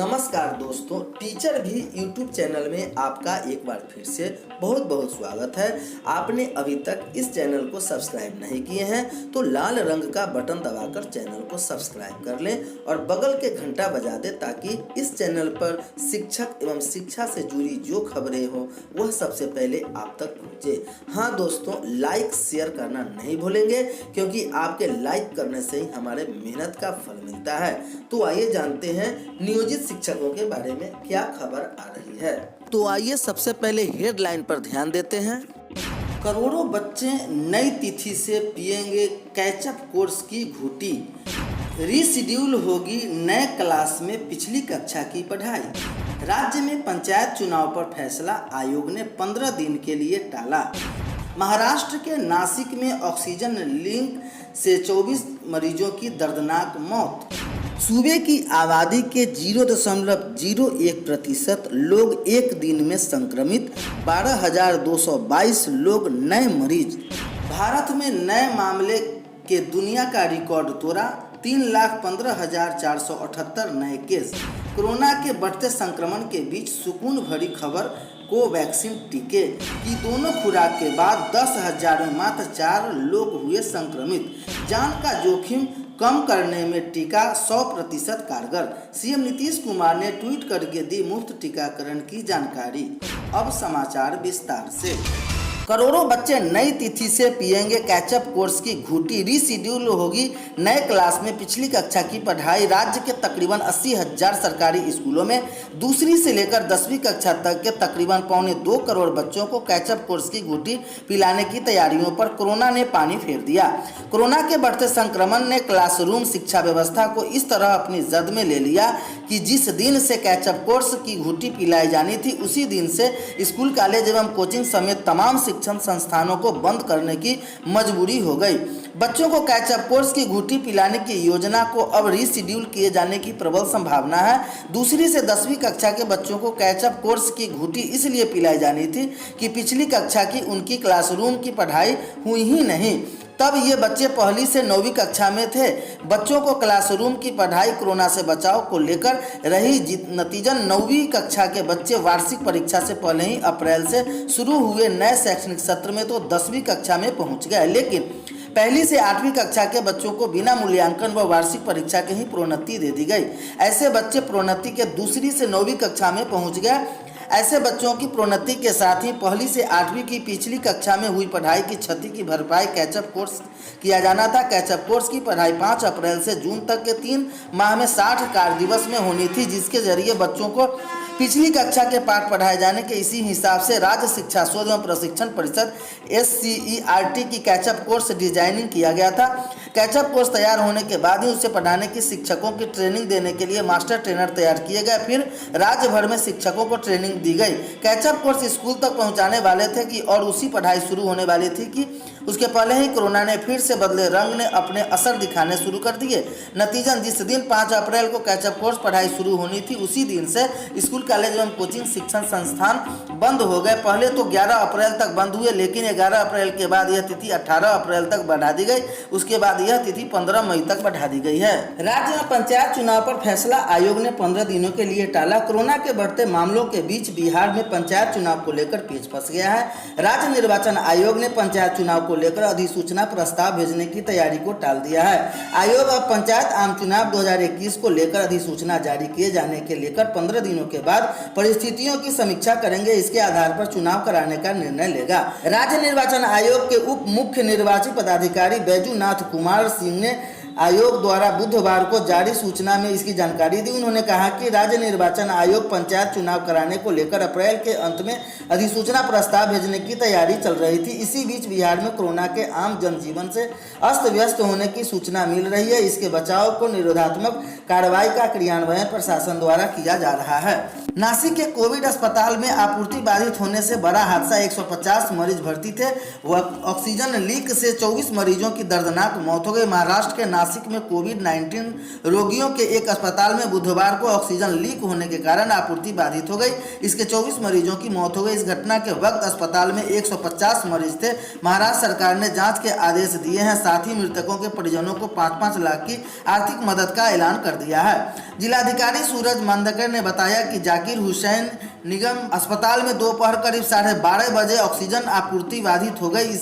नमस्कार दोस्तों, टीचर भी यूट्यूब चैनल में आपका एक बार फिर से बहुत बहुत स्वागत है। आपने अभी तक इस चैनल को सब्सक्राइब नहीं किए हैं तो लाल रंग का बटन दबाकर चैनल को सब्सक्राइब कर लें और बगल के घंटा बजा दें ताकि इस चैनल पर शिक्षक एवं शिक्षा से जुड़ी जो खबरें हो वह सबसे पहले आप तक पहुँचे। हाँ दोस्तों, लाइक शेयर करना नहीं भूलेंगे क्योंकि आपके लाइक करने से ही हमारे मेहनत का फल मिलता है। तो आइए जानते हैं नियोजित शिक्षकों के बारे में क्या खबर आ रही है। तो आइए सबसे पहले हेडलाइन पर ध्यान देते हैं। करोड़ों बच्चे नई तिथि से पिएंगे कैचअप कोर्स की घूटी, रीशेड्यूल होगी नए क्लास में पिछली कक्षा की पढ़ाई। राज्य में पंचायत चुनाव पर फैसला आयोग ने 15 दिन के लिए टाला। महाराष्ट्र के नासिक में ऑक्सीजन लिंक से 24 मरीजों की दर्दनाक मौत। सूबे की आबादी के 0.01% लोग एक दिन में संक्रमित, 12,222 लोग नए मरीज। भारत में नए मामले के दुनिया का रिकॉर्ड तोड़ा, 3,15,478 नए केस। कोरोना के बढ़ते संक्रमण के बीच सुकून भरी खबर, कोवैक्सीन टीके की दोनों खुराक के बाद 10,000 में मात्र 4 लोग हुए संक्रमित। जान का जोखिम कम करने में टीका 100% कारगर। सीएम नीतीश कुमार ने ट्वीट करके दी मुफ्त टीकाकरण की जानकारी। अब समाचार विस्तार से। करोड़ों बच्चे नई तिथि से पिएंगे कैचअप कोर्स की घूटी, रीशेड्यूल होगी नए क्लास में पिछली कक्षा की पढ़ाई। राज्य के तकरीबन 80,000 सरकारी स्कूलों में दूसरी से लेकर 10वीं कक्षा तक के तकरीबन 1.25 करोड़ बच्चों को कैचअप कोर्स की घूटी पिलाने की तैयारियों पर कोरोना ने पानी फेर दिया। कोरोना के बढ़ते संक्रमण ने क्लासरूम शिक्षा व्यवस्था को इस तरह अपनी जद में ले लिया कि जिस दिन से कैचअप कोर्स की घूटी पिलाई जानी थी उसी दिन से स्कूल, कॉलेज एवं कोचिंग समेत तमाम शिक्षण संस्थानों को बंद करने की मजबूरी हो गई। बच्चों को कैचअप कोर्स की घूटी पिलाने की योजना को अब रीशेड्यूल किए जाने की प्रबल संभावना है। दूसरी से 10वीं कक्षा के बच्चों को कैचअप कोर्स की घूटी इसलिए पिलाई जानी थी कि पिछली कक्षा की उनकी क्लासरूम की पढ़ाई हुई ही नहीं। तब ये बच्चे पहली से 9वीं कक्षा में थे। बच्चों को क्लासरूम की पढ़ाई कोरोना से बचाव को लेकर रही नतीजन 9वीं कक्षा के बच्चे वार्षिक परीक्षा से पहले ही अप्रैल से शुरू हुए नए शैक्षणिक सत्र में तो 10वीं कक्षा में पहुंच गए, लेकिन पहली से 8वीं कक्षा के बच्चों को बिना मूल्यांकन व वार्षिक परीक्षा के ही प्रोन्नति दे दी गई। ऐसे बच्चे प्रोन्नति के दूसरी से 9वीं कक्षा में पहुंच गए। ऐसे बच्चों की प्रोन्नति के साथ ही पहली से 8वीं की पिछली कक्षा में हुई पढ़ाई की क्षति की भरपाई कैचअप कोर्स किया जाना था। कैचअप कोर्स की पढ़ाई 5 अप्रैल से जून तक के 3 माह में 60 कार्य दिवस में होनी थी, जिसके जरिए बच्चों को पिछली कक्षा के पाठ पढ़ाए जाने के इसी हिसाब से राज्य शिक्षा शोध एवं प्रशिक्षण परिषद SCERT की कैचअप कोर्स डिजाइनिंग किया गया था। कैचअप कोर्स तैयार होने के बाद ही उसे पढ़ाने की शिक्षकों की ट्रेनिंग देने के लिए मास्टर ट्रेनर तैयार किए गए। फिर राज्य भर में शिक्षकों को ट्रेनिंग दी गई। कैचअप कोर्स स्कूल तक पहुंचाने वाले थे कि और उसी पढ़ाई शुरू होने वाली थी कि उसके पहले ही कोरोना ने फिर से बदले रंग ने अपने असर दिखाने शुरू कर दिए। नतीजन जिस दिन 5 अप्रैल को कैचअप कोर्स पढ़ाई शुरू होनी थी उसी दिन से स्कूल, कॉलेज एवं कोचिंग शिक्षण संस्थान बंद हो गए। पहले तो 11 अप्रैल तक बंद हुए, लेकिन 11 अप्रैल के बाद यह तिथि 18 अप्रैल तक बढ़ा दी गई। उसके बाद यह तिथि 15 मई तक बढ़ा दी गई है। राज्य में पंचायत चुनाव पर फैसला आयोग ने 15 दिनों के लिए टाला। कोरोना के बढ़ते मामलों के बीच बिहार में पंचायत चुनाव को लेकर पेच फंस गया है। राज्य निर्वाचन आयोग ने पंचायत चुनाव को लेकर अधिसूचना प्रस्ताव भेजने की तैयारी को टाल दिया है। आयोग अब पंचायत आम चुनाव 2021 को लेकर अधिसूचना जारी किए जाने के लेकर 15 दिनों के बाद परिस्थितियों की समीक्षा करेंगे। इसके आधार पर चुनाव कराने का निर्णय लेगा। राज्य निर्वाचन आयोग के उप मुख्य निर्वाची पदाधिकारी बैजूनाथ कुमार सिंह ने आयोग द्वारा बुधवार को जारी सूचना में इसकी जानकारी दी। उन्होंने कहा कि राज्य निर्वाचन आयोग पंचायत चुनाव कराने को लेकर अप्रैल के अंत में अधिसूचना प्रस्ताव भेजने की तैयारी चल रही थी। इसी बीच बिहार में कोरोना के आम जनजीवन से अस्त व्यस्त होने की सूचना मिल रही है। इसके बचाव को निरोधात्मक कार्रवाई का क्रियान्वयन प्रशासन द्वारा किया जा रहा है। नासिक के कोविड अस्पताल में आपूर्ति बाधित होने से बड़ा हादसा। 150 मरीज भर्ती थे। वह ऑक्सीजन लीक से 24 मरीजों की दर्दनाक मौत हो गई। महाराष्ट्र के नासिक में कोविड-19 रोगियों के एक अस्पताल में बुधवार को ऑक्सीजन लीक होने के कारण आपूर्ति बाधित हो गई। इसके 24 मरीजों की मौत हो गई। इस घटना के वक्त अस्पताल में 150 मरीज थे। महाराष्ट्र सरकार ने जाँच के आदेश दिए हैं। साथ ही मृतकों के परिजनों को 5-5 लाख की आर्थिक मदद का ऐलान कर दिया है। जिलाधिकारी सूरज मांदकर ने बताया कि जाकिर हुसैन निगम अस्पताल में दोपहर करीब 12:30 बजे ऑक्सीजन आपूर्ति बाधित हो गई।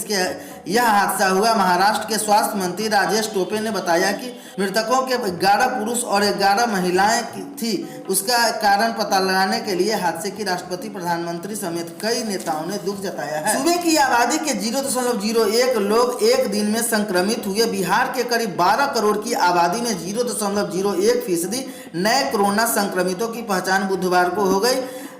यह हादसा हुआ। महाराष्ट्र के स्वास्थ्य मंत्री राजेश टोपे ने बताया कि मृतकों के 11 पुरुष और 11 महिलाएं थी। उसका कारण पता लगाने के लिए हादसे की राष्ट्रपति, प्रधानमंत्री समेत कई नेताओं ने दुख जताया है। सूबे की आबादी के 0.01 लोग एक दिन में संक्रमित हुए। बिहार के करीब 12 करोड़ की आबादी में 0.01% नए कोरोना संक्रमितों की पहचान बुधवार को हो गई।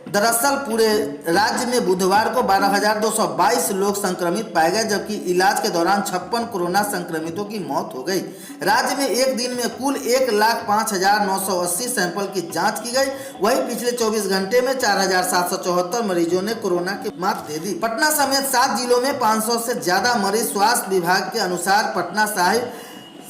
दरअसल पूरे राज्य में बुधवार को 12,222 लोग संक्रमित पाए गए, जबकि इलाज के दौरान 56 कोरोना संक्रमितों की मौत हो गई। राज्य में एक दिन में कुल 1,05,980 सैंपल की जांच की गई। वहीं पिछले 24 घंटे में 4,774 मरीजों ने कोरोना की मात दे दी। पटना समेत 7 जिलों में 500 से ज्यादा मरीज। स्वास्थ्य विभाग के अनुसार पटना साहिब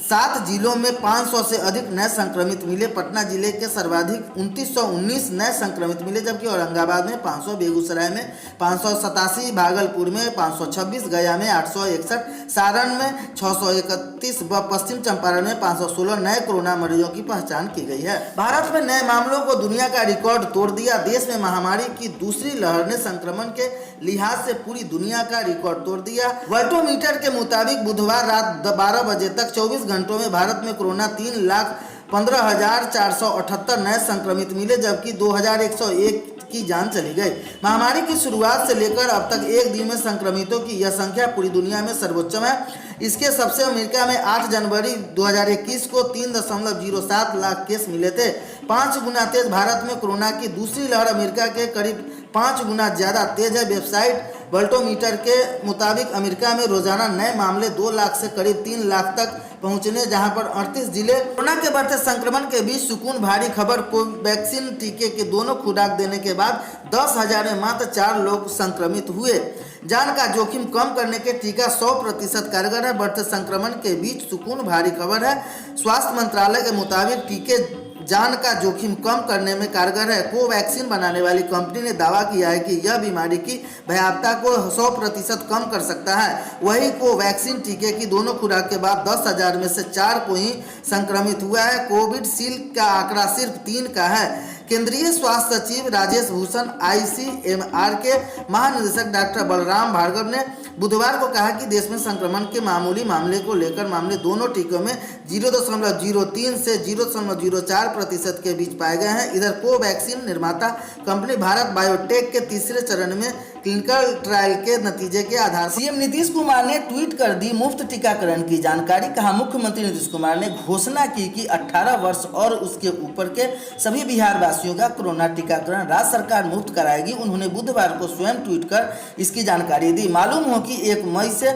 7 जिलों में 500 से अधिक नए संक्रमित मिले। पटना जिले के सर्वाधिक 2919 नए संक्रमित मिले, जबकि औरंगाबाद में 500, बेगूसराय में 587, भागलपुर में 526, गया में 861, सारण में 631 व पश्चिम चंपारण में 516 नए कोरोना मरीजों की पहचान की गई है। भारत में नए मामलों को दुनिया का रिकॉर्ड तोड़ दिया। देश में महामारी की दूसरी लहर ने संक्रमण के लिहाज से पूरी दुनिया का रिकॉर्ड तोड़ दिया। वर्ल्टोमीटर के मुताबिक बुधवार रात 12 बजे तक 24 घंटों में भारत में कोरोना 3,15,478 नए संक्रमित मिले, जबकि 2,101 की जान चली गई। महामारी की शुरुआत से लेकर अब तक एक दिन में संक्रमितों की यह संख्या पूरी दुनिया में सर्वोच्चम है। इसके सबसे अमेरिका में 8 जनवरी 2021 को 3.07 लाख केस मिले थे। 5 गुना तेज भारत में कोरोना की दूसरी लहर अमेरिका के करीब 5 गुना ज्यादा तेज है। वेबसाइट वर्ल्टोमीटर के मुताबिक अमेरिका में रोजाना नए मामले 2 लाख से करीब 3 लाख तक पहुंचने, जहां पर 38 जिले। कोरोना के बढ़ते संक्रमण के बीच सुकून भरी खबर। कोवैक्सीन टीके के दोनों खुराक देने के बाद 10,000 में मात्र 4 लोग संक्रमित हुए। जान का जोखिम कम करने के टीका 100% कारगर है। बढ़ते संक्रमण के बीच सुकून भरी खबर है। स्वास्थ्य मंत्रालय के मुताबिक टीके जान का जोखिम कम करने में कारगर है। कोवैक्सीन बनाने वाली कंपनी ने दावा किया है कि यह बीमारी की भयावहता को 100% कम कर सकता है। वही कोवैक्सीन टीके की दोनों खुराक के बाद 10,000 में से 4 को ही संक्रमित हुआ है। कोविशील्ड का आंकड़ा सिर्फ 3 का है। केंद्रीय स्वास्थ्य सचिव राजेश भूषण, ICMR के महानिदेशक डॉक्टर बलराम भार्गव ने बुधवार को कहा कि देश में संक्रमण के मामूली मामले को लेकर मामले दोनों टीकों में 0.03 से 0.04% के बीच पाए गए हैं। इधर कोवैक्सीन निर्माता कंपनी भारत बायोटेक के तीसरे चरण में क्लिनिकल ट्रायल के नतीजे के आधार पर सीएम नीतीश कुमार ने ट्वीट कर दी मुफ्त टीकाकरण की जानकारी। कहा, मुख्यमंत्री नीतीश कुमार ने घोषणा की कि 18 वर्ष और उसके ऊपर के सभी बिहार वासियों का कोरोना टीकाकरण राज्य सरकार मुफ्त कराएगी। उन्होंने बुधवार को स्वयं ट्वीट कर इसकी जानकारी दी। मालूम हो कि 1 मई से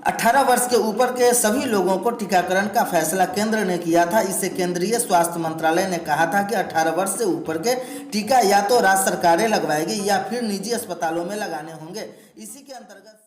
18 वर्ष के ऊपर के सभी लोगों को टीकाकरण का फैसला केंद्र ने किया था। इससे केंद्रीय स्वास्थ्य मंत्रालय ने कहा था कि 18 वर्ष से ऊपर के टीका या तो राज्य सरकारें लगवाएगी या फिर निजी अस्पतालों में लगाने होंगे। इसी के अंतर्गत